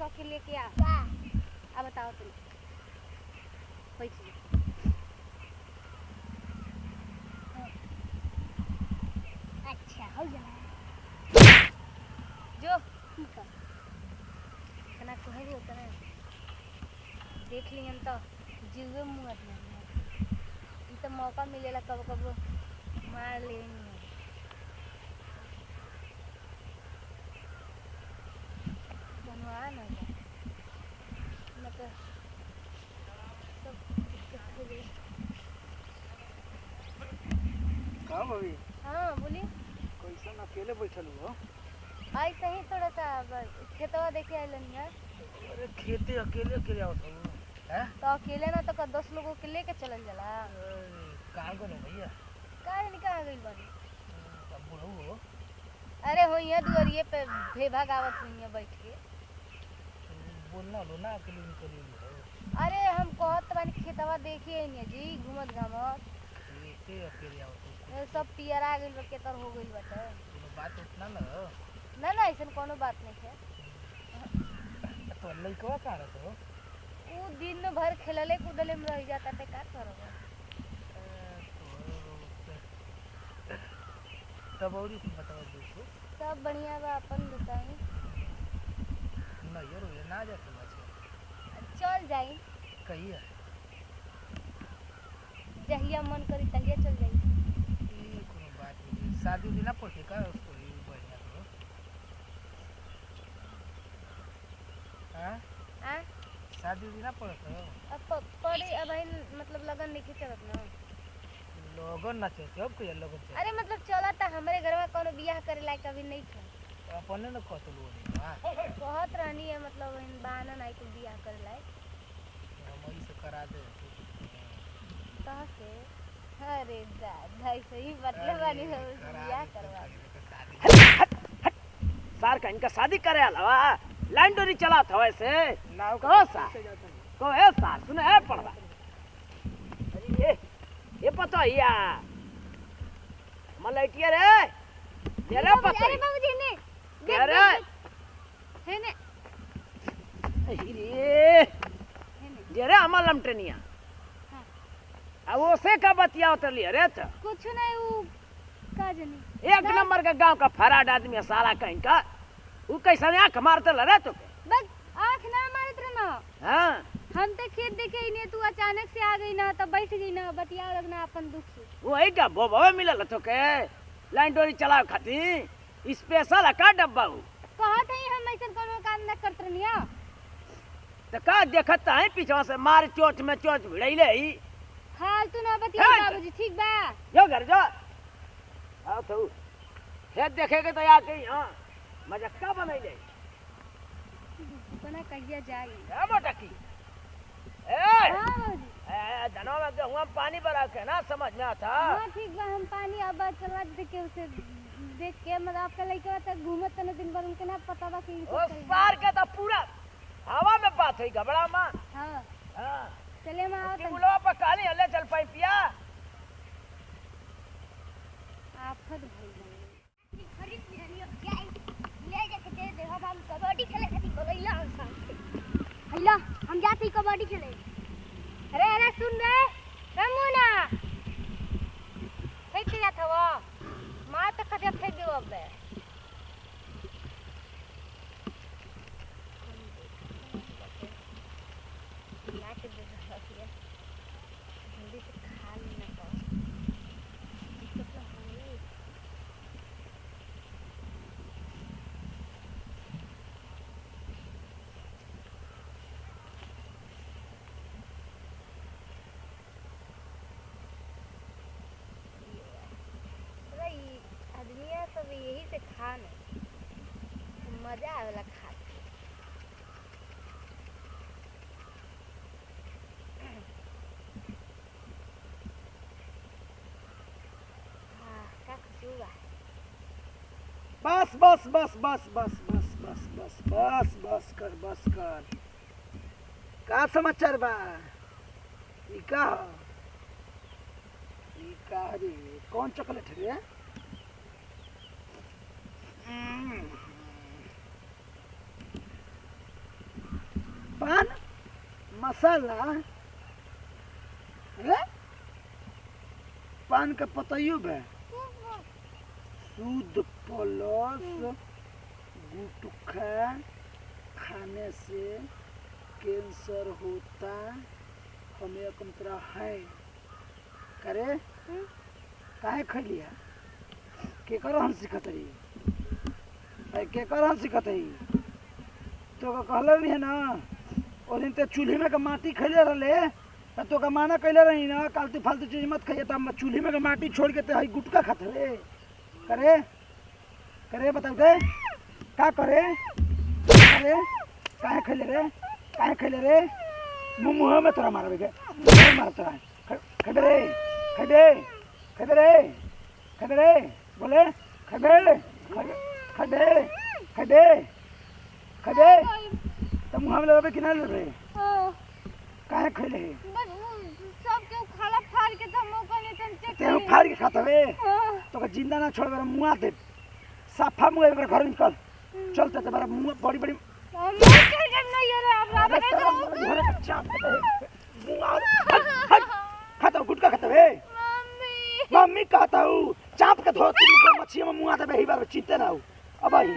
कह के लेके आ। अब बताओ तुम अच्छा हो जाए जो इतना कहे भी होता ना देख ली हम तो जीवे मुँह तो मौका मिलेला कब कब मार लेंगे बनवा ना मतलब सब दिक्कत हो गई। कहाँ भाभी? हाँ बोलिए। कैसा अकेले बैठल हो? ऐसे ही थोड़ा सा खेतवा देखे आइलन यार। अरे खेते अकेले अकेले आवत हो हैं? तो अकेले ना तो 10 लोगों के लेके चलल जाला। कहाँ गए भैया? काहे निकल गइल बानी? अब बुढ़ऊ हो? अरे हो यहाँ दुआरिये पे भेभा गावत हुई है बैठ के। बोलना लो ना अकेले निकली हो। अरे हम कहत बानी खेतवा देखिए नहीं जी घूमत घामत। खेते अकेले आवत हो? सब पियरा गइल बा केतर हो गइल बाटे। बात उतना ना ना ऐसा कोनो बात नहीं है। तो लइकवा कहाँ रहत हो? वो दिन भर खेलले कूदले में रह जाता ते का करब। तब और कुछ बताओ दोस्तों। सब बढ़िया बा अपन बताई। नहीं यार ये ना जाते बच्चे। चल जाई। कहिए? जहिया मन करी तहिया चल जाई। ये कोनो बात नहीं। शादी उदी ना पड़ती का उसको ही बढ़िया तो। हाँ? हाँ? शादी उदी ना पड़त हो? अब पड़ी अब मतलब लगन नहीं चलत ना। लोगन ना चाहते अब कोई लोगन चाहते। अरे मतलब चला था हमारे घर में कोनो बियाह करे लायक अभी नहीं था। अपने न कहत लो नहीं हां बहुत रानी है मतलब इन बहाना नहीं को बियाह करे लायक हम ही से करा दे कहां से। अरे दादा सही मतलब वाली हो बियाह करवा सार का इनका शादी करे हलवा लाइन डोरी चला था वैसे नाव को सा को है सार सुने है पड़वा। अरे ये पता या मलैटिया रे तेरा पता। अरे बाबूजी ने क्या रे है ने अरे जेरे अमल लमटनिया हां अब ओसे का बतिया उतरली अरे त कुछ नहीं वो का जनी एक नंबर का गांव का फराड आदमी है साला कहीं का वो कैसे आंख मारते लरे तो बस आंख ना मारत रहना। हां हम तो खेत देखे ही नहीं तू अचानक से आ गई ना तब बैठ गई ना बतिया लगना अपन दुख से। वही का बोबा मिलल तो के लाइन डोरी चलाव खातिर स्पेशल का डब्बा हो कहत है हम ऐसा कोनो काम ना करत रहनिया तो का देखत है पीछे से मार चोट में चोट भिड़ैले ही फालतू ना बतिया बाबूजी ठीक बा जो घर जो आओ तो खेत देखेगे तो आके हां मजाक बनैले बना कहिया जाई ए मोटकी ए हां बाबूजी ए धनवा में गेहूं पानी भरा के ना समझ में आता। हां ठीक बा हम पानी अब चलवा दे के उसे देख के मतलब आपका लइका तक घूमत न दिन भर उनके ना पता बा कि ओ सार के तो पूरा हवा में बात है घबरा मां। हां हां चले मां आओ की बुलवा पर काली हल्ले चल पाई पिया आफत भइल बा खरीद लिहनी जाई ले जाके दे दे हम कबड्डी खेले खातिर बोलैला हम साथ हैला हम जाते कबड्डी खेले। अरे सुन बे रमुना फेंक दिया था वो मार तो कदे फेंक दियो अब ना के दे रखिए जल्दी से खा लेना तो कितना होई आदमिया सब यही से खा नहीं तो मजा आवेला खा का खुशबू बस बस बस बस बस बस बस बस बस बस कर का समाचार बा ई का रे कौन चॉकलेट रे पान मसाला अरे पान का पतइयो बे शुद्ध प्लस गुटखा खाने से कैंसर होता हमें कंतरा है करे काहे खैलिया के कर हंसी खतरी के कर हंसी खतरी तो कहले रही है ना ओ दिन ते चूल्हे में के माटी खैले रहले तो का माना कैले रही ना कालतू फालतू चीज मत खाइए तो हम चूल्हे में के माटी छोड़ के ते हई गुटका खात रे करे करे बताओ ते का करे करे काहे खैले रे मुंह में तोरा मारबे के मार तोरा खबे रे खबे खबे रे खबे रे बोले खबे खबे खबे खबे तो मुंह में लेबे कि ना लेबे काहे खैले सब के खाला फाड़ के तो मौका नहीं तन चेक ते फाड़ के खात हवे तो का जिंदा ना छोड़बे मुंह दे साफा मुंह एक घर निकल चलते ते बड़ा मुंह बड़ी बड़ी हम के नहीं रे अब घर का चाप दे मुंह खाता गुटका खाता वे मम्मी कहता हूँ चाप के धोती में मच्छी में मुंह दे ही बार चिंता ना हो अब आई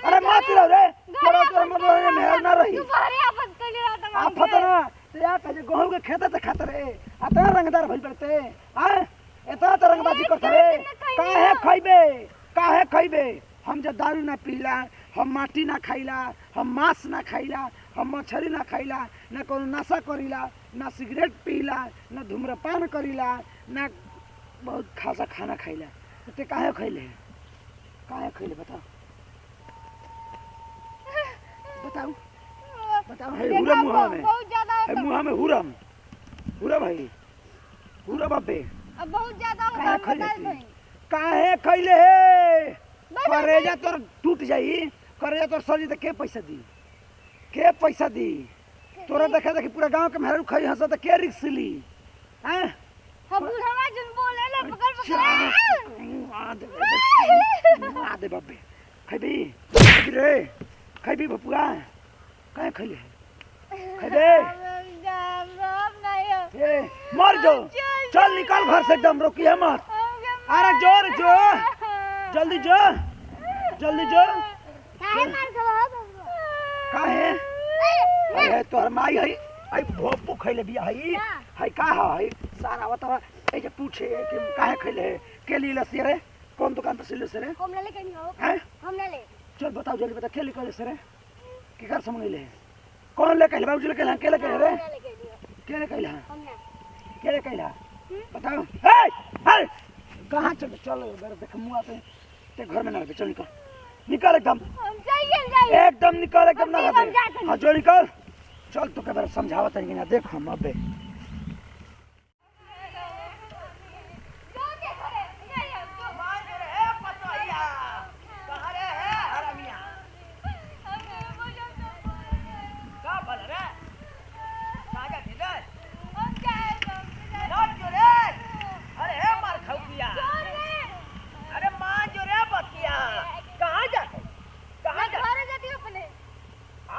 अरे मत रहो रे तोरा तोरा मतलब में ना रही तुम्हारे आफत कर रहा था आफत ना ते या कहे गहू के खेत ते खात रे अतना रंगदार भइल पड़ते हां एतना तो रंगबाजी करत रे काहे खइबे हम जब दारू ना पीला हम माटी ना खाइला हम मांस ना खाइला हम मछली ना खाइला ना कोनो नशा करीला ना सिगरेट पीला ना धूम्रपान करीला ना बहुत खासा खाना खाइला ते काहे खइले बताओ बताओ है हुरम मुंह में बहुत ज्यादा है मुंह में हुरम भाई हुरम अबे अब बहुत ज्यादा काहे होता खइले है काहे खइले हे करेजा तोर टूट जाई करेजा तोर सजी त के पैसा दी तोरा देखा पूरा गांव के मेहरू खई हंस त के रिक्स ली हैं हम बुढ़वा जन बोले ले पकड़ आ दे बाबे खइबी रे खइबी बपुआ काहे खइले खइबे ए मर जो चल निकल घर से एकदम रोकी मत अरे जोर जो जल्दी जो काहे मार काहे अरे तोहर माई है आई भोपू खइले बिया है का है सारा बता ए जे पूछे कि काहे खइले के लिए लसी रे कौन दुकान पे से ले से रे हम ले कहीं हो हैं हम ले चल बताओ जल्दी बता के लिए से रे की कर समझ ले कौन ले कहले बाबूजी ले कहले के ले कहले रे के ले कहले के ले कहले बताओ हे कहां चल इधर देख मुआ ते घर में ना रहे चल निकल एकदम हम जाइए एकदम निकल एकदम ना रहे हां जो निकल चल तो के बार समझावत है कि ना देख हम अबे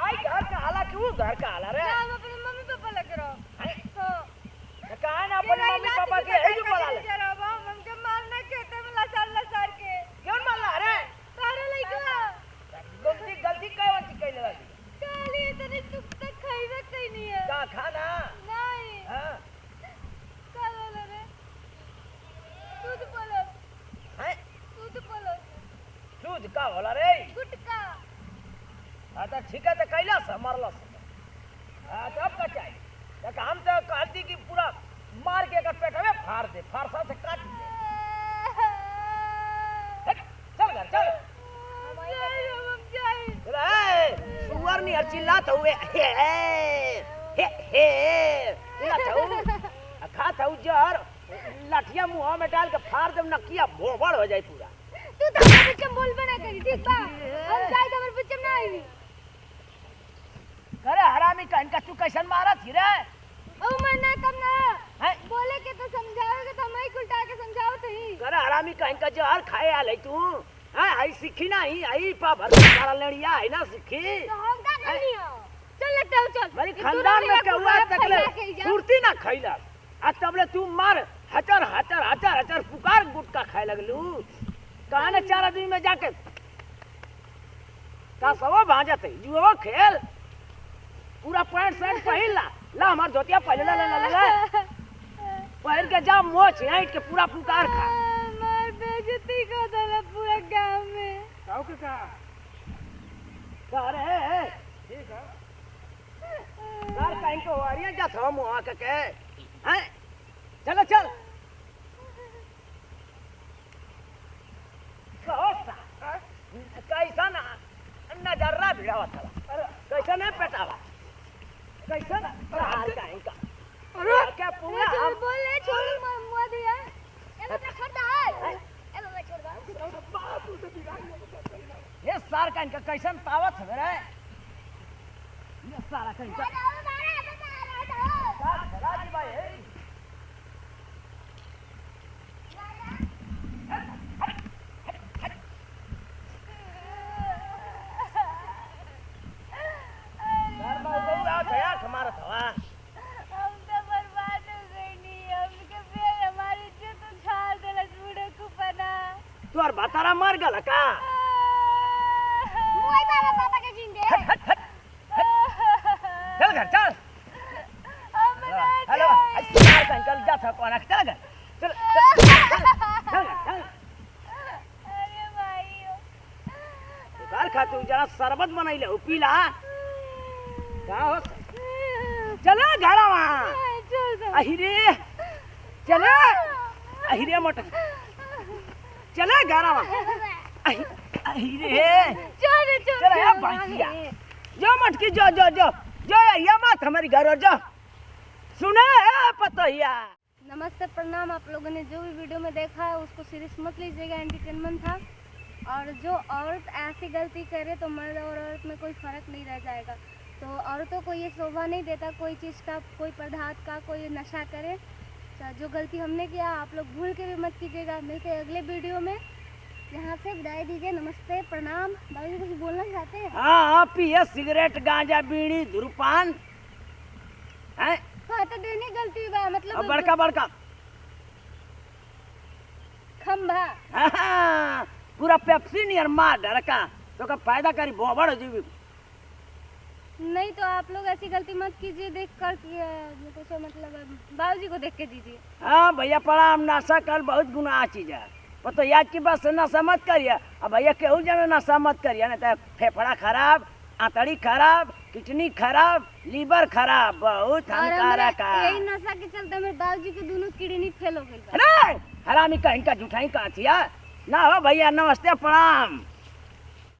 घर का आला रे हम अपने मम्मी पापा लग रहा तो कहां ना अपने मम्मी पापा के हे जो बोला ले जरा बाप हमके मारना खेते में लसार के कौन मारला रे तारे लइका गलती कौन कैले रही काली इतनी चुप तक खाइबे कहीं नहीं है का खाना नहीं हां काला रे दूध बोलो हैं दूध बोलो दूध का होला रे गुटका आता ठीक है तो कैला से मरला से तब का चाहिए तो हम तो कहती कि पूरा मार के एकर पेट में फाड़ दे फारसा से काट दे चल घर चल रे सुअर नहीं हर चिल्लात हुए हे खात हूँ जहर लाठिया मुंह में डाल के फाड़ दे नकिया भोबड़ हो जाए पूरा तू तो हमारे बच्चे बोलबे ना करी ठीक बा हम जाई तो हमारे बच्चे ना आई अरे हरामी का इनका तू कैसन मारा थी रे ओ मैं ना कम ना है बोले के तो समझाओगे तो मैं उल्टा के समझाओ तो ही अरे हरामी का इनका जहर खाए आले तू हां आई सीखी नहीं आई पा भर सारा लड़िया है ना सीखी तो हम का करनी हो लगता है चल मेरी खानदान में क्या हुआ तकले सुरती ना खैला आ तबले तू मार हचर हचर हचर हचर पुकार गुटका खाए लगलू कहा न 4 आदमी में जाके का सवा भाजत है जुओ खेल पूरा पैंट शर्ट पहिन ला हमार धोतिया पहले ला पहिर के जा मोछ ऐंठ के पूरा पुकार खा मार बेइज्जती कर देला पूरा गांव में गाँव के का रे ठीक है घर कहीं को वारियां जा था मुआ के हैं चलो चल कहोसा कैसा ना नजर्रा भिड़ावा था कैसा नहीं पेटावा कैसा ना हाल कहीं का अरे क्या पूरा छोड़ बोल ले छोड़ मुआ दिया ए बेटा छोड़ दे ए बाबा छोड़ दे ये सार कहीं का कैसन तावत है रे ये सारा कहीं का राजी भाई है हमारा था हम तो बर्बाद हो गई नहीं हमके फिर हमारी इज्जत उछाल देला बूढ़े को पना तोर बतारा मर गल का मोई बाबा पापा के जिंदे चल घर चल हम ना हेलो यार अंकल जा था कौन चल घर चल चल अरे भाई घर खा तू जरा शरबत बनैले हो पीला का हो चलो घरवा अहिरे चलो अहिरे मोटर चलो घरवा अहिरे चल चल या भैंसिया जो मटकी जो जो जो जो ये मत हमारी घर और जो सुने पतोहिया। नमस्ते प्रणाम। आप लोगों ने जो भी वीडियो में देखा है उसको सीरियस मत लीजिएगा, एंटरटेनमेंट था। और जो औरत ऐसी गलती करे तो मर्द और औरत में कोई फ़र्क नहीं रह जाएगा। तो औरतों को ये शोभा नहीं देता कोई चीज़ का, कोई पदार्थ का, कोई नशा करे। जो गलती हमने किया आप लोग भूल के भी मत कीजिएगा। मिलते हैं अगले वीडियो में। यहाँ से विदाई दीजिए। नमस्ते प्रणाम। भाई कुछ बोलना चाहते हैं? हाँ पिए सिगरेट गांजा बीड़ी धूम्रपान है हाँ तो देनी गलती बा मतलब बड़का बड़का खंभा हाँ, पूरा पेप्सी नियर मार डरका तो का फायदा करी बोबड़ जीवी नहीं। तो आप लोग ऐसी गलती मत कीजिए देख कर कुछ मतलब बाबूजी को देख के दीजिए। हाँ भैया प्रणाम। नशा कर बहुत गुनाह चीज है वो तो याद की बात से नशा मत करिए। अब भैया केहू जन नशा मत करिए नहीं तो फेफड़ा खराब, आंतड़ी खराब, किडनी खराब, लीवर खराब, बहुत हानिकारक है। यही नशा के चलते मेरे बाबूजी के दोनों किडनी फेल हो गई। अरे हरामी कहीं का झूठाई का थिया ना हो भैया। नमस्ते प्रणाम।